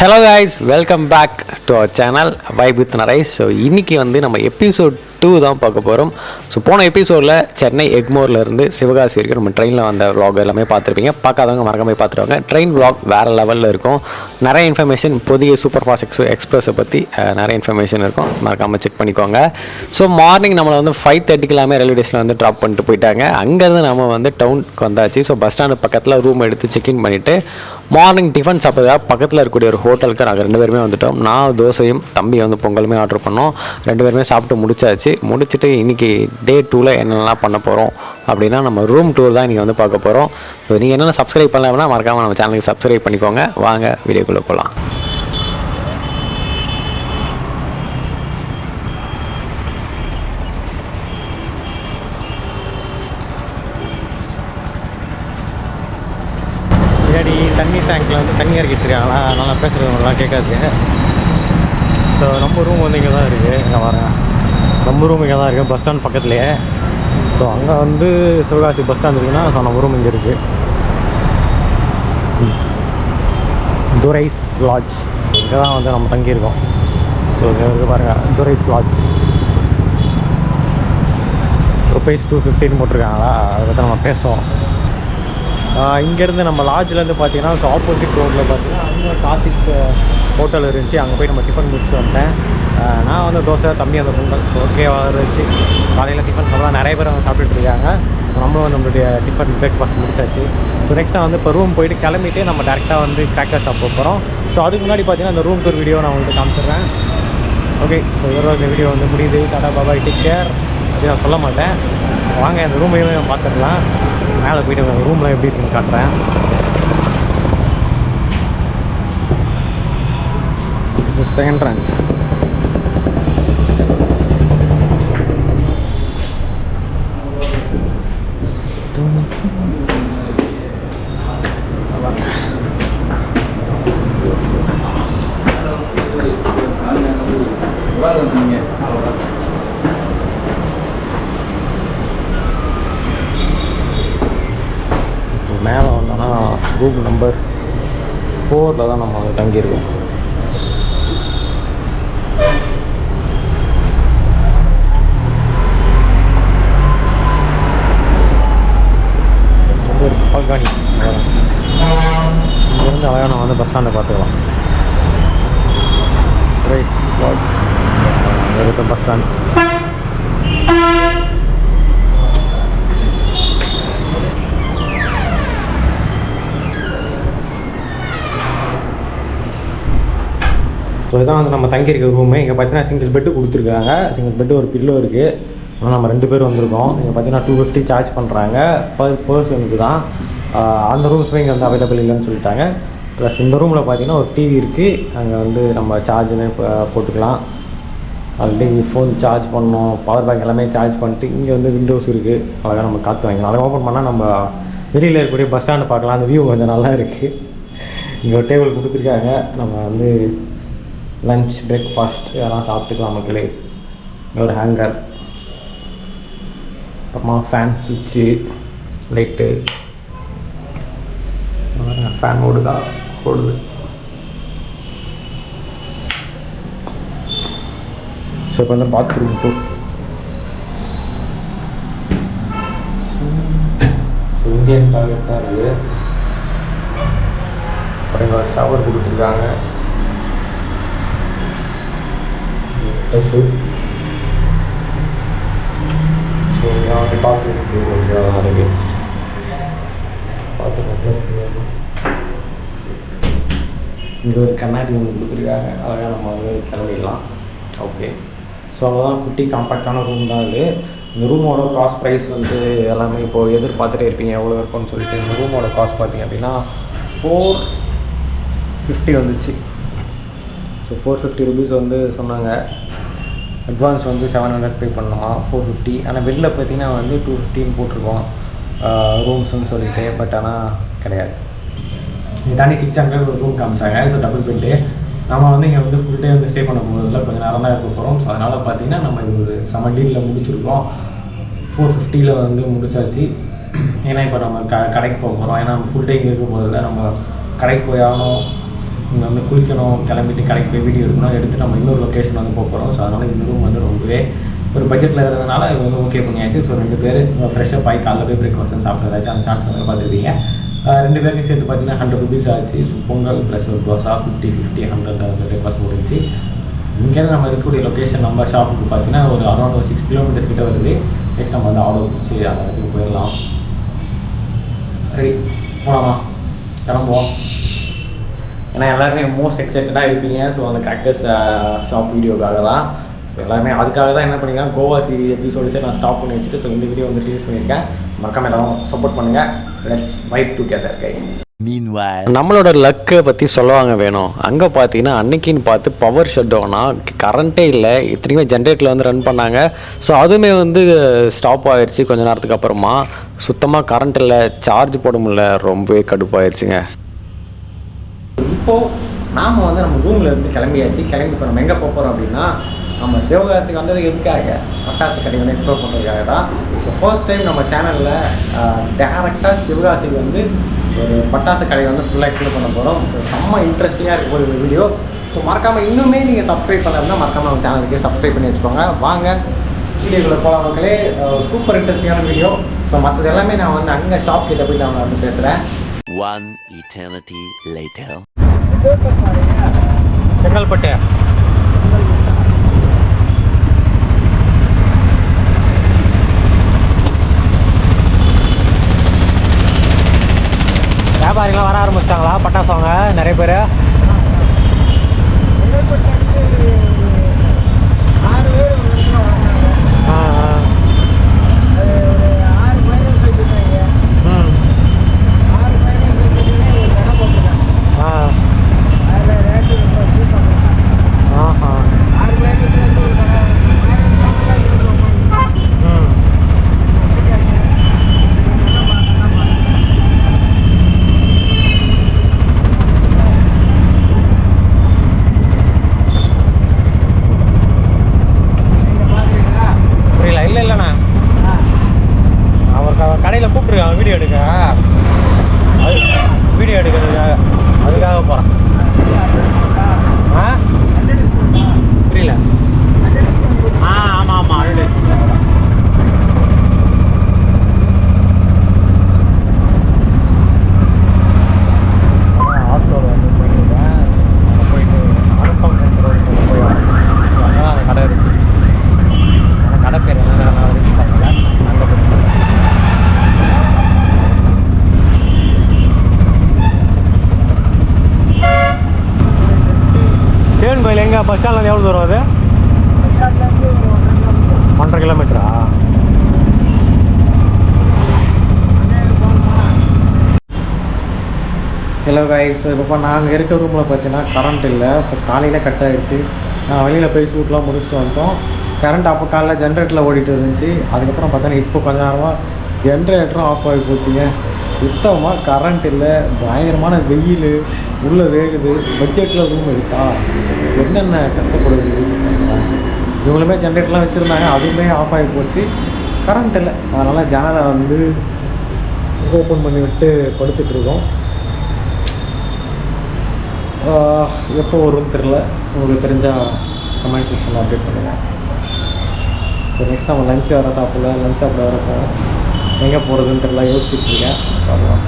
Hello guys, welcome back to our channel Vibe with Narai. So இன்னைக்கு நம்ம episode 2 தான் பார்க்க போகிறோம். ஸோ போன எபிசோடில் சென்னை எக்மோர்லேருந்து சிவகாசி வரைக்கும் நம்ம ட்ரெயினில் வந்த vlog எல்லாமே பார்த்துருப்பீங்க. பார்க்காதவங்க மறக்காம பார்த்துருவாங்க. ட்ரெயின் vlog வேறு லெவலில் இருக்கும். நிறைய இன்ஃபர்மேஷன் புதிய சூப்பர் ஃபாஸ்ட் எக்ஸ்பிரஸை பற்றி நிறைய இன்ஃபர்மேஷன் இருக்கும். மறக்காமல் செக் பண்ணிக்கோங்க. ஸோ மார்னிங் நம்மளை 5:30 ரயில்வே ஸ்டேஷனில் ட்ராப் பண்ணிட்டு போயிட்டாங்க. அங்கேருந்து நம்ம டவுனுக்கு வந்தாச்சு. ஸோ பஸ் ஸ்டாண்டு பக்கத்தில் ரூம் எடுத்து செக்இன் பண்ணிவிட்டு மார்னிங் டிஃபன் சாப்பிட்றதுக்காக பக்கத்தில் இருக்கக்கூடிய ஒரு ஹோட்டலுக்கு நாங்கள் 2 பேருமே வந்துவிட்டோம். நான் தோசையும் தம்பி பொங்கலுமே ஆர்டர் பண்ணோம். 2 பேருமே சாப்பிட்டு முடிச்சுட்டு இன்றைக்கி டே 2ல் என்னென்னலாம் பண்ண போகிறோம் அப்படின்னா நம்ம ரூம் டூர் தான் இன்றைக்கி பார்க்க போகிறோம். ஸோ நீங்கள் என்னென்ன சப்ஸ்கிரைப் பண்ணலாம்னா மறக்காமல் நம்ம சேனலுக்கு சப்ஸ்கிரைப் பண்ணிக்கோங்க. வாங்க வீடியோக்குள்ளே போகலாம். முன்னாடி தண்ணி டேங்க்கில் தண்ணி இறக்கிட்டு இருக்காங்களா, நல்லா பேசுகிறவங்களாம் கேட்காது. ஸோ நம்ம ரூம் இங்கே தான் இருக்குது. இங்கே வரேன், நம்ம ரூம் இங்கே தான் இருக்குது, பஸ் ஸ்டாண்ட் பக்கத்துலேயே. ஸோ அங்கே சிவகாசி பஸ் ஸ்டாண்ட் இருக்குன்னா ஸோ நம்ம ரூம் இங்கே இருக்குது. துரைஸ் லாட்ஜ் இங்கே தான் நம்ம தங்கியிருக்கோம். ஸோ இங்கே இருக்குது பாருங்கள், துரைஸ் லாட்ஜ். ருபீஸ் 250 போட்டிருக்காங்களா, அதை பற்றி நம்ம பேசுவோம். இங்கேருந்து நம்ம லாட்ஜிலேருந்து பார்த்தீங்கன்னா ஸோ ஆப்போசிட் ரோட்டில் பார்த்தீங்கன்னா அங்கே கார்த்திக் ஹோட்டல் இருந்துச்சு. அங்கே போய் நம்ம டிஃபன் முடிச்சுட்டு வந்தேன். நான் தோசை, தம்பி பொங்கல் ஓகேவாக இருந்துச்சு. காலையில் டிஃபன் சாப்பிட்லாம் நிறைய பேர் சாப்பிட்டுட்டு இருக்காங்க. நம்மளும் நம்மளுடைய டிஃபன் பிரேக்ஃபாஸ்ட் முடிச்சாச்சு. ஸோ நெக்ஸ்ட்டாக இப்போ ரூம் போயிட்டு கிளம்பிட்டு நம்ம டேரெக்டாக கிராக்கர் ஷாப் போக போகிறோம். ஸோ அதுக்கு முன்னாடி பார்த்தீங்கன்னா அந்த ரூம் டூர் வீடியோ நான் உங்களுக்கு காமிச்சிடுறேன். ஓகே, ஸோ இதோட இந்த வீடியோ முடியுது. டாடா பாபாய், டேக் கேர் அப்படின்னு நான் சொல்ல மாட்டேன். வாங்க அந்த ரூமையும் பார்த்துக்கலாம். மேலே போய்ட்டு ரூமில் எப்படி இருக்குன்னு காட்டுறேன். என்ட்ரன்ஸ் மேலே வந்தோன்னா ரூம் நம்பர் 4 தான் நம்ம தங்கியிருக்கோம். ஒரு பால்கானி இங்கேருந்து அழகாக நம்ம பஸ் ஸ்டாண்டை பார்த்துக்கலாம். இருக்க பஸ் ஸ்டாண்ட். ஸோ இதான் நம்ம தங்கியிருக்க ரூமு. இங்கே பார்த்தீங்கன்னா சிங்கிள் பெட்டு கொடுத்துருக்காங்க. சிங்கிள் பெட்டு ஒரு பில்லோ இருக்குது. ஆனால் நம்ம 2 பேர் வந்திருக்கோம். இங்கே பார்த்தீங்கன்னா 250 சார்ஜ் பண்ணுறாங்க பர் பர்சனுக்கு தான். அந்த ரூம்ஸுமே இங்கே அவைலபிள் இல்லைன்னு சொல்லிட்டாங்க. ப்ளஸ் இந்த ரூமில் பார்த்தீங்கன்னா ஒரு டிவி இருக்குது. அங்கே நம்ம சார்ஜுன்னு போட்டுக்கலாம். ஆல்ரெடி ஃபோன் சார்ஜ் பண்ணோம், பவர் பேங்க் எல்லாமே சார்ஜ் பண்ணிட்டு இங்கே விண்டோஸ் இருக்குது. அழகாக நம்ம காற்று வாங்கிக்கலாம். அதை ஓப்பன் பண்ணால் நம்ம வெளியில் இருக்கக்கூடிய பஸ் ஸ்டாண்டு பார்க்கலாம். அந்த வியூ கொஞ்சம் நல்லா இருக்குது. இங்கே ஒரு டேபிள் கொடுத்துருக்காங்க. நம்ம லன்ச் பிரேக்ஃபாஸ்ட் அதெல்லாம் சாப்பிட்டுக்கலாம் மக்களே. ஒரு ஹேங்கர், அப்புறமா ஃபேன் சுவிட்சு, லைட்டு, ஃபேன் ஓடுது. ஸோ இப்போ பாத்ரூம் டூர். இந்தியன் டாய்லெட் தான் இருக்குது. அப்புறம் ஷவர் கொடுத்துருக்காங்க. ஸோ இங்கே பாத்ரூம் இருக்குது. இங்கே ஒரு கண்ணாடி ஒன்று கொடுத்துருக்காங்க. அழகாக நம்ம கிளம்பிடலாம். ஓகே, ஸோ அவ்வளோதான். குட்டி காம்பேக்டான ரூம் தான் இது. இந்த ரூமோட காஸ்ட் ப்ரைஸ் எல்லாமே இப்போது எதிர்பார்த்துட்டே இருப்பீங்க எவ்வளோ இருக்கும்னு சொல்லிட்டு. இந்த ரூமோட காஸ்ட் பார்த்தீங்க அப்படின்னா 450 வந்துச்சு. ஸோ 450 ருபீஸ் சொன்னாங்க. அட்வான்ஸ் 700 பே பண்ணணுமா, 450. ஆனால் வெளில பார்த்தீங்கன்னா 250 போட்டிருக்கோம் ரூம்ஸ்ன்னு சொல்லிட்டு. பட் ஆனால் கிடையாது. இது தாண்டி 600 ஒரு ரூம் காமிச்சாங்க. So double bed. நம்ம இங்கே ஃபுல் டே ஸ்டே பண்ண போகிறதில்ல, கொஞ்சம் நேரம் தான் இருக்க போகிறோம். ஸோ அதனால் பார்த்தீங்கன்னா நம்ம இது ஒரு 7 டீலில் முடிச்சிருக்கோம். 450 முடிச்சாச்சு. ஏன்னா இப்போ நம்ம கடைக்கு போக போகிறோம். ஏன்னா நம்ம ஃபுல் டே இங்கே இருக்க போதில்லை, நம்ம கடைக்கு போய் ஆகணும். இங்கே வந்து குளிக்கணும், கிளம்பிட்டு கடைக்கு போய் வீடியோ எடுக்கணும், எடுத்து நம்ம இன்னொரு லொக்கேஷன் வந்து போகிறோம். ஸோ அதனால் இந்த ரூம் வந்து ரொம்பவே ஒரு பட்ஜெட்டில் இருக்கிறதுனால இது வந்து ஓகே பண்ணியாச்சு. ஸோ 2 பேர் ஃப்ரெஷ்ஷப் ஆகி காலைல போய் பிரேக்ஃபாஸ்ட் சாப்பிட்டதாச்சு. அந்த ஷார்ட்ஸ் வந்து பார்த்துருப்பீங்க. 2 பேருக்கும் சேர்த்து பார்த்தீங்கன்னா 100 rupees ஆச்சு. ஸோ பொங்கல் ப்ளஸ் ஒரு தோசா 50 100 பிரேக்ஃபாஸ்ட் முடிஞ்சு. இங்கேருந்து நம்ம இருக்கக்கூடிய லொக்கேஷன் நம்ம ஷாப்புக்கு பார்த்தீங்கன்னா ஒரு அரௌண்ட் ஒரு 6 kilometers கிட்ட வருது. நெக்ஸ்ட் நம்ம வந்து ஆர்டர் பிடிச்சி அந்த இடத்துக்கு போயிடலாம். ரெடி போகலாமா? கிளம்புவோம். ஏன்னா எல்லாருமே மோஸ்ட் எக்ஸைட்டடாக இருப்பீங்க. ஸோ அந்த கேக்டஸ் ஷாப் வீடியோக்காக தான். ஸோ எல்லாருமே அதுக்காக தான் என்ன பண்ணிக்கலாம், கோவா சீரிஸ் எபிசோட்ஸே நான் ஸ்டாப் பண்ணி வச்சுட்டு ஸோ இந்த வீடியோ வந்து ரிலீஸ் பண்ணியிருக்கேன். மறக்காம எல்லாரும் சப்போர்ட் பண்ணுங்கள். Let's vibe together guys. நம்மளோட லக்கை பற்றி சொல்லுவாங்க வேணும். அங்கே பார்த்தீங்கன்னா அன்னைக்குன்னு பார்த்து பவர் ஷட் டவுனா, கரண்ட்டே இல்லை. இத்தனைக்குமே ஜென்ரேட்டரில் வந்து ரன் பண்ணாங்க. ஸோ அதுவுமே வந்து ஸ்டாப் ஆகிடுச்சு. கொஞ்சம் நேரத்துக்கு அப்புறமா சுத்தமாக கரண்ட் இல்லை, சார்ஜ் போட முடியல. ரொம்பவே கடுப்பாயிருச்சுங்க. இப்போது நாம் வந்து நம்ம ரூமில் இருந்து கிளம்பியாச்சு. கிளம்பி இப்போ நம்ம எங்கே போகிறோம் அப்படின்னா, நம்ம சிவகாசிக்கு வந்தது எதுக்காக, பட்டாசு கடை வந்து எக்ஸ்ப்ளோர் பண்ணுறதுக்காக தான். ஸோ ஃபர்ஸ்ட் டைம் நம்ம சேனலில் டேரெக்டாக சிவகாசிக்கு வந்து ஒரு பட்டாசு கடை வந்து ஃபுல்லாக எக்ஸ்ப்ளோர் பண்ண போகிறோம். செம்ம இன்ட்ரெஸ்டிங்காக இருக்க போகுது இந்த வீடியோ. ஸோ மறக்காமல் இன்னுமே நீங்கள் சப்ஸ்கிரைப் பண்ணாருன்னா மறக்காமல் நம்ம சேனலுக்கு சப்ஸ்கிரைப் பண்ணி வச்சுக்கோங்க. வாங்க வீடியோக்குள்ளே போகலாம் மக்களே. சூப்பர் இன்ட்ரெஸ்டிங்கான வீடியோ. ஸோ மற்றது எல்லாமே நான் வந்து அங்கே ஷாப் கிட்ட போய் நான் வந்து பேசுகிறேன். One eternity later. செங்கல்பட்டு வியாபாரிகளாம் வர ஆரம்பிச்சிட்டாங்களா? பட்டாசு வாங்க நிறைய பேர். கடையில் கூப்பிட்ருக்காங்க வீடியோ எடுக்க, வீடியோ எடுக்கிறதுக்காக, அதுக்காக போகிறேன். புரியல? ஆமாம் ஆமாம் அட்வர்டைஸ்மெண்ட். ஆட்டோவில் வந்து போயிட்டுருக்கேன். அங்கே போயிட்டு அனுப்பம் போய் அங்கே அந்த கடை இருக்குது. ஆனால் கடை பேர் என்ன ரிலீஸ் பண்ணல. அங்கே போய் சிவன் கோயில் எங்கே பஸ் ஸ்டாண்ட்லேருந்து எவ்வளோ தூரம் அது? 1.5 kilometer. Hello guys. ஸோ இப்போ நாங்கள் இருக்க ரூமில் பார்த்தீங்கன்னா கரண்ட் இல்லை. ஸோ காலையில் கட் ஆகிடுச்சு. நான் வெளியில் போய் ஷூட்லாம் முடிச்சுட்டு வந்தோம். கரண்ட் அப்போ காலைல ஜென்ரேட்டரில் ஓடிட்டு இருந்துச்சு. அதுக்கப்புறம் பார்த்தோன்னா இப்போ கொஞ்ச நேரமாக ஜென்ரேட்டரும் ஆஃப் ஆகி போச்சுங்க. சுத்தமாக கரண்ட் இல்லை. பயங்கரமான வெயில் உள்ளே வேகுது. பட்ஜெட்டில் ரூம் இருக்கா, என்னென்ன கஷ்டப்படுது. இவங்களுமே ஜென்ரேட்டர்லாம் வச்சுருந்தாங்க, அதுவுமே ஆஃப் ஆகி போச்சு. கரண்ட் இல்லை. அதனால் ஜன்னலை வந்து ஓப்பன் பண்ணி விட்டு படுத்துட்ருக்கோம். எப்போ வரும்னு தெரில. உங்களுக்கு தெரிஞ்சால் கமெண்ட் செக்ஷனில் அப்டேட் பண்ணுங்கள். ஸோ நெக்ஸ்ட் நம்ம லஞ்ச் வேறு சாப்பிடல. லஞ்ச் சாப்பிட வேறு போவோம். எங்கே போகிறதுன்னு தெரில, யோசிச்சுட்ருக்கேன். பார்க்கலாம்.